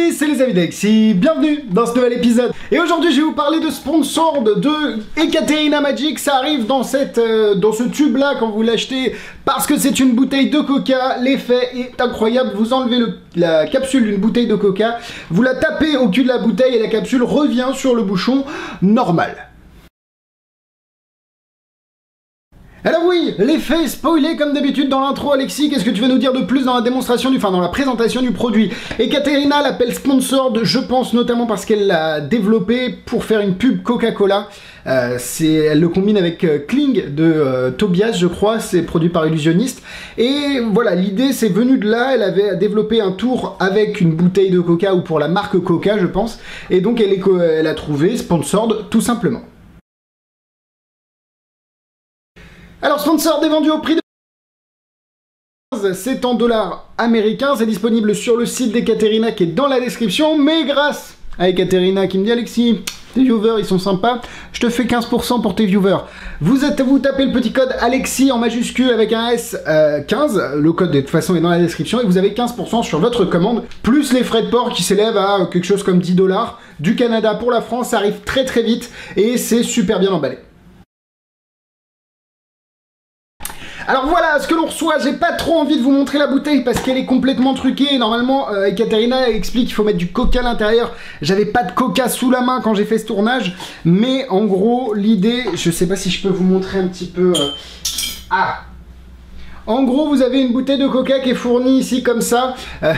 Salut, c'est les amis d'Alexis, bienvenue dans ce nouvel épisode. Et aujourd'hui je vais vous parler de Sponsored de Ekaterina Magic. Ça arrive dans ce tube là quand vous l'achetez parce que c'est une bouteille de coca. L'effet est incroyable, vous enlevez la capsule d'une bouteille de coca, vous la tapez au cul de la bouteille et la capsule revient sur le bouchon normal. Alors oui, l'effet est spoilé comme d'habitude dans l'intro. Alexis, qu'est-ce que tu vas nous dire de plus dans la démonstration dans la présentation du produit? Ekaterina l'appelle Sponsored, je pense notamment parce qu'elle l'a développé pour faire une pub Coca-Cola. Elle le combine avec Kling de Tobias, je crois, c'est produit par Illusionniste. Et voilà, l'idée c'est venu de là, elle avait développé un tour avec une bouteille de Coca ou pour la marque Coca, je pense. Et donc elle a trouvé Sponsored tout simplement. Alors Sponsored est vendu au prix de 15, c'est en dollars américains, c'est disponible sur le site d'Ekaterina qui est dans la description, mais grâce à Ekaterina qui me dit Alexis, tes viewers ils sont sympas, je te fais 15% pour tes viewers. Vous tapez le petit code Alexis en majuscule avec un S 15, le code de toute façon est dans la description et vous avez 15% sur votre commande, plus les frais de port qui s'élèvent à quelque chose comme 10 $. Du Canada pour la France, ça arrive très très vite et c'est super bien emballé. Alors voilà ce que l'on reçoit, j'ai pas trop envie de vous montrer la bouteille parce qu'elle est complètement truquée. Normalement, Ekaterina explique qu'il faut mettre du coca à l'intérieur. J'avais pas de coca sous la main quand j'ai fait ce tournage. Mais en gros, l'idée, je sais pas si je peux vous montrer un petit peu... En gros, vous avez une bouteille de coca qui est fournie ici comme ça.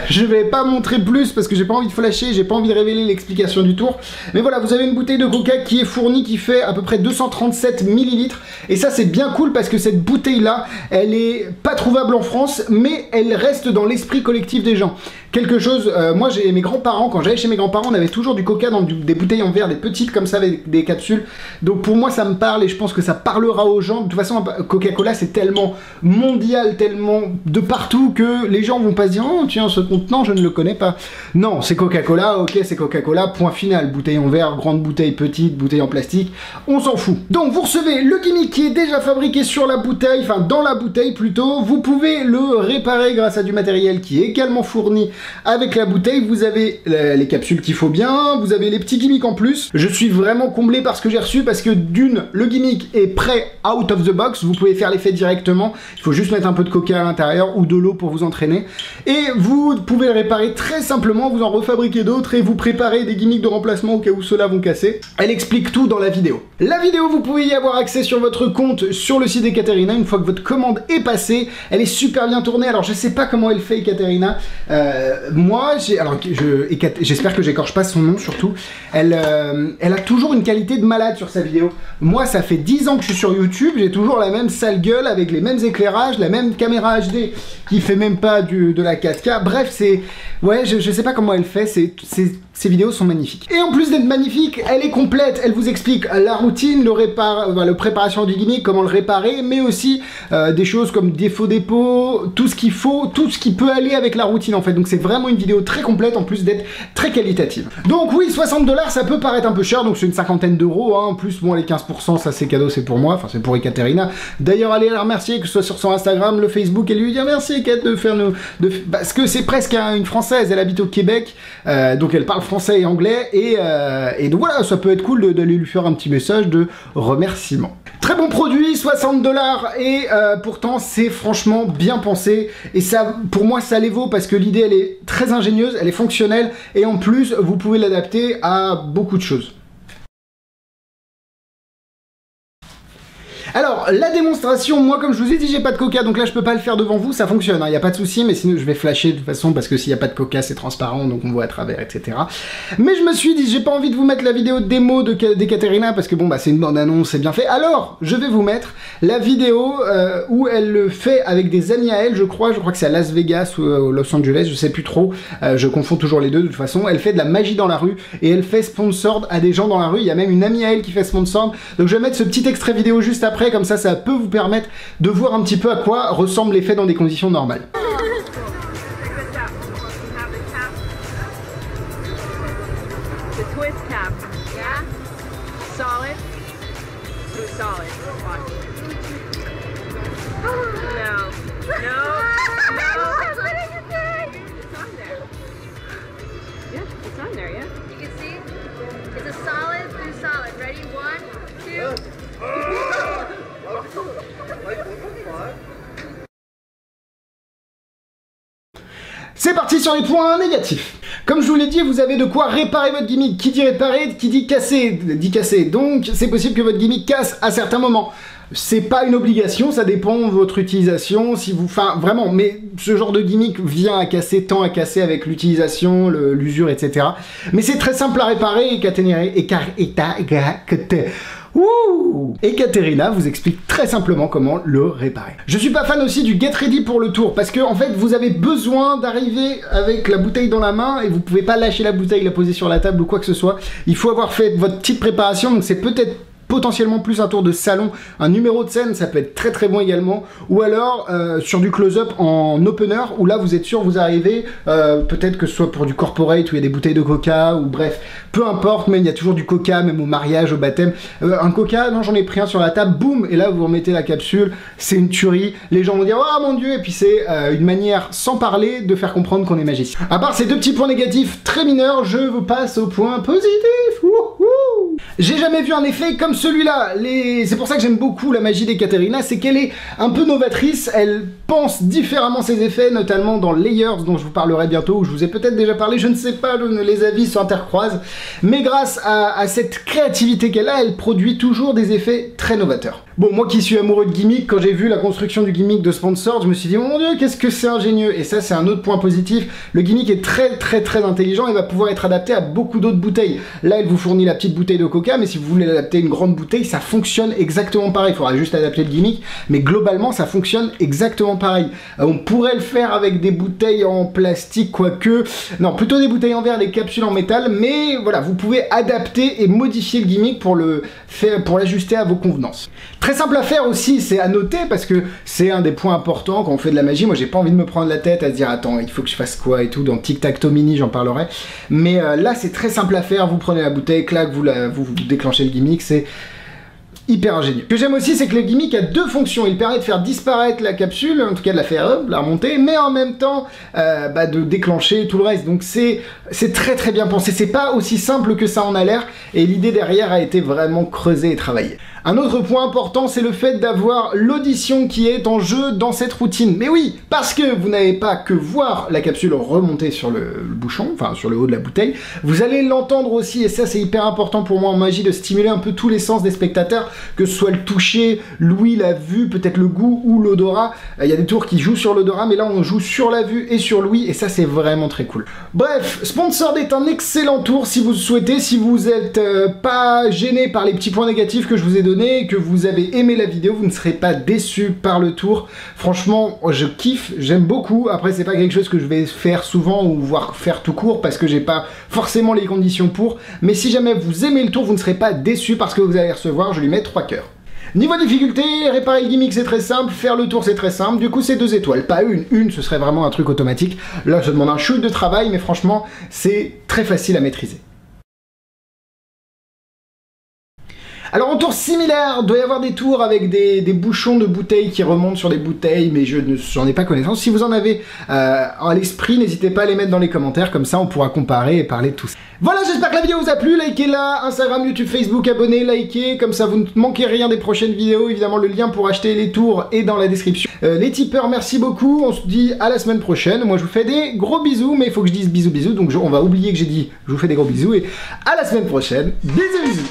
Je vais pas montrer plus parce que j'ai pas envie de flasher, j'ai pas envie de révéler l'explication du tour. Mais voilà, vous avez une bouteille de coca qui est fournie, qui fait à peu près 237 ml. Et ça, c'est bien cool parce que cette bouteille-là, elle est pas trouvable en France, mais elle reste dans l'esprit collectif des gens. Quelque chose, moi j'ai mes grands-parents, quand j'allais chez mes grands-parents, on avait toujours du coca dans des bouteilles en verre, des petites comme ça avec des capsules. Donc pour moi ça me parle et je pense que ça parlera aux gens. De toute façon, Coca-Cola c'est tellement mondial, tellement de partout que les gens vont pas se dire oh tiens ce contenant je ne le connais pas. Non, c'est Coca-Cola, ok c'est Coca-Cola, point final. Bouteille en verre, grande bouteille, petite, bouteille en plastique, on s'en fout. Donc vous recevez le gimmick qui est déjà fabriqué sur la bouteille, enfin dans la bouteille plutôt. Vous pouvez le réparer grâce à du matériel qui est également fourni avec la bouteille. Vous avez les capsules qu'il faut bien, vous avez les petits gimmicks en plus. Je suis vraiment comblé par ce que j'ai reçu parce que d'une, le gimmick est prêt out of the box, vous pouvez faire l'effet directement, il faut juste mettre un peu de coca à l'intérieur ou de l'eau pour vous entraîner. Et vous pouvez le réparer très simplement, vous en refabriquez d'autres et vous préparez des gimmicks de remplacement au cas où ceux-là vont casser. Elle explique tout dans la vidéo. La vidéo, vous pouvez y avoir accès sur votre compte sur le site d'Ekaterina une fois que votre commande est passée. Elle est super bien tournée, alors je sais pas comment elle fait Ekaterina. Moi, j'espère que j'écorche pas son nom surtout. Elle a toujours une qualité de malade sur sa vidéo. Moi, ça fait 10 ans que je suis sur YouTube, j'ai toujours la même sale gueule avec les mêmes éclairages, la même caméra HD qui fait même pas de la 4K. Bref, c'est... Ouais, je sais pas comment elle fait, ces vidéos sont magnifiques. Et en plus d'être magnifique, elle est complète, elle vous explique la routine, la préparation du gimmick, comment le réparer, mais aussi des choses comme des faux dépôts, tout ce qu'il faut, tout ce qui peut aller avec la routine en fait. Donc c'est vraiment une vidéo très complète en plus d'être très qualitative. Donc oui, 60 $, ça peut paraître un peu cher, donc c'est une cinquantaine d'euros, hein. En plus, bon, les 15%, ça c'est cadeau, c'est pour moi, enfin c'est pour Ekaterina. D'ailleurs, allez la remercier, que ce soit sur son Instagram, le Facebook, et lui dire merci Ekat de faire parce que c'est presque une Française, elle habite au Québec, donc elle parle français et anglais, et donc voilà, ça peut être cool d'aller lui faire un petit message de remerciement. Très bon produit, 60 $, et pourtant c'est franchement bien pensé, et ça, pour moi ça les vaut parce que l'idée elle est très ingénieuse, elle est fonctionnelle, et en plus vous pouvez l'adapter à beaucoup de choses. Alors, la démonstration, moi comme je vous ai dit, j'ai pas de coca, donc là je peux pas le faire devant vous, ça fonctionne, hein, y a pas de souci, mais sinon je vais flasher de toute façon, parce que s'il y a pas de coca, c'est transparent, donc on voit à travers, etc. Mais je me suis dit, j'ai pas envie de vous mettre la vidéo de démo d'Ekaterina, parce que bon, bah c'est une bande-annonce, c'est bien fait. Alors, je vais vous mettre la vidéo où elle le fait avec des amis à elle, je crois que c'est à Las Vegas ou Los Angeles, je sais plus trop, je confonds toujours les deux de toute façon. Elle fait de la magie dans la rue, et elle fait Sponsored à des gens dans la rue, il y a même une amie à elle qui fait Sponsored, donc je vais mettre ce petit extrait vidéo juste après, comme ça peut vous permettre de voir un petit peu à quoi ressemble l'effet dans des conditions normales. C'est parti sur les points négatifs. Comme je vous l'ai dit, vous avez de quoi réparer votre gimmick. Qui dit réparer, qui dit casser, dit casser. Donc c'est possible que votre gimmick casse à certains moments. C'est pas une obligation, ça dépend de votre utilisation, si vous... Enfin, vraiment, mais ce genre de gimmick vient à casser, tend à casser avec l'utilisation, l'usure, etc. Mais c'est très simple à réparer et Katerina vous explique très simplement comment le réparer. Je suis pas fan aussi du get ready pour le tour, parce que en fait vous avez besoin d'arriver avec la bouteille dans la main et vous pouvez pas lâcher la bouteille, la poser sur la table ou quoi que ce soit. Il faut avoir fait votre petite préparation, donc c'est peut-être potentiellement plus un tour de salon, un numéro de scène, ça peut être très très bon également, ou alors sur du close-up en opener, où là vous êtes sûr vous arrivez, peut-être que ce soit pour du corporate, où il y a des bouteilles de coca, ou bref, peu importe, mais il y a toujours du coca, même au mariage, au baptême. Un coca, non j'en ai pris un sur la table, boum, et là vous remettez la capsule, c'est une tuerie, les gens vont dire « Oh mon Dieu !» et puis c'est une manière, sans parler, de faire comprendre qu'on est magicien. À part ces deux petits points négatifs très mineurs, je vous passe au point positif. J'ai jamais vu un effet comme celui-là. C'est pour ça que j'aime beaucoup la magie des Katerina, c'est qu'elle est un peu novatrice, elle pense différemment ses effets, notamment dans Layers, dont je vous parlerai bientôt, où je vous ai peut-être déjà parlé, je ne sais pas, les avis s'intercroisent, mais grâce à cette créativité qu'elle a, elle produit toujours des effets très novateurs. Bon, moi qui suis amoureux de gimmick, quand j'ai vu la construction du gimmick de Sponsor, je me suis dit, oh mon Dieu, qu'est-ce que c'est ingénieux! Et ça, c'est un autre point positif. Le gimmick est très très très intelligent et va pouvoir être adapté à beaucoup d'autres bouteilles. Là, elle vous fournit la petite bouteille de coca, mais si vous voulez l'adapter à une grande bouteille, ça fonctionne exactement pareil. Il faudra juste adapter le gimmick, mais globalement, ça fonctionne exactement pareil. On pourrait le faire avec des bouteilles en plastique, quoique... Non, plutôt des bouteilles en verre, des capsules en métal, mais voilà, vous pouvez adapter et modifier le gimmick pour l'ajuster à vos convenances. Très simple à faire aussi, c'est à noter, parce que c'est un des points importants quand on fait de la magie. Moi, j'ai pas envie de me prendre la tête à se dire, attends, il faut que je fasse quoi et tout. Dans Tic Tac Toe Mini, j'en parlerai. Mais là, c'est très simple à faire. Vous prenez la bouteille, clac, vous déclenchez le gimmick, c'est hyper ingénieux. Ce que j'aime aussi, c'est que le gimmick a deux fonctions. Il permet de faire disparaître la capsule, en tout cas de la faire la remonter, mais en même temps de déclencher tout le reste. Donc c'est très très bien pensé. C'est pas aussi simple que ça en a l'air, et l'idée derrière a été vraiment creusée et travaillée. Un autre point important, c'est le fait d'avoir l'audition qui est en jeu dans cette routine. Mais oui, parce que vous n'avez pas que voir la capsule remonter sur le bouchon, enfin sur le haut de la bouteille, vous allez l'entendre aussi, et ça c'est hyper important pour moi en magie, de stimuler un peu tous les sens des spectateurs, que ce soit le toucher, l'ouïe, la vue, peut-être le goût ou l'odorat. Il y a des tours qui jouent sur l'odorat, mais là on joue sur la vue et sur l'ouïe, et ça c'est vraiment très cool. Bref, Sponsored est un excellent tour si vous le souhaitez, si vous n'êtes pas gêné par les petits points négatifs que je vous ai donnés, et que vous avez aimé la vidéo, vous ne serez pas déçu par le tour. Franchement, je kiffe, j'aime beaucoup. Après, c'est pas quelque chose que je vais faire souvent ou voire faire tout court parce que j'ai pas forcément les conditions pour. Mais si jamais vous aimez le tour, vous ne serez pas déçu parce que vous allez recevoir, je lui mets 3 cœurs. Niveau difficulté, réparer le gimmick c'est très simple, faire le tour c'est très simple, du coup c'est 2 étoiles, pas une ce serait vraiment un truc automatique. Là ça demande un shoot de travail, mais franchement c'est très facile à maîtriser. Alors en tour similaire, il doit y avoir des tours avec des bouchons de bouteilles qui remontent sur des bouteilles, mais j'en ai pas connaissance. Si vous en avez à l'esprit, n'hésitez pas à les mettre dans les commentaires, comme ça on pourra comparer et parler de tout ça. Voilà, j'espère que la vidéo vous a plu, likez-la, Instagram, YouTube, Facebook, abonnez, likez, comme ça vous ne manquez rien des prochaines vidéos. Évidemment le lien pour acheter les tours est dans la description. Les tipeurs, merci beaucoup, on se dit à la semaine prochaine. Moi je vous fais des gros bisous, mais il faut que je dise bisous bisous, donc on va oublier que j'ai dit je vous fais des gros bisous, et à la semaine prochaine, bisous bisous.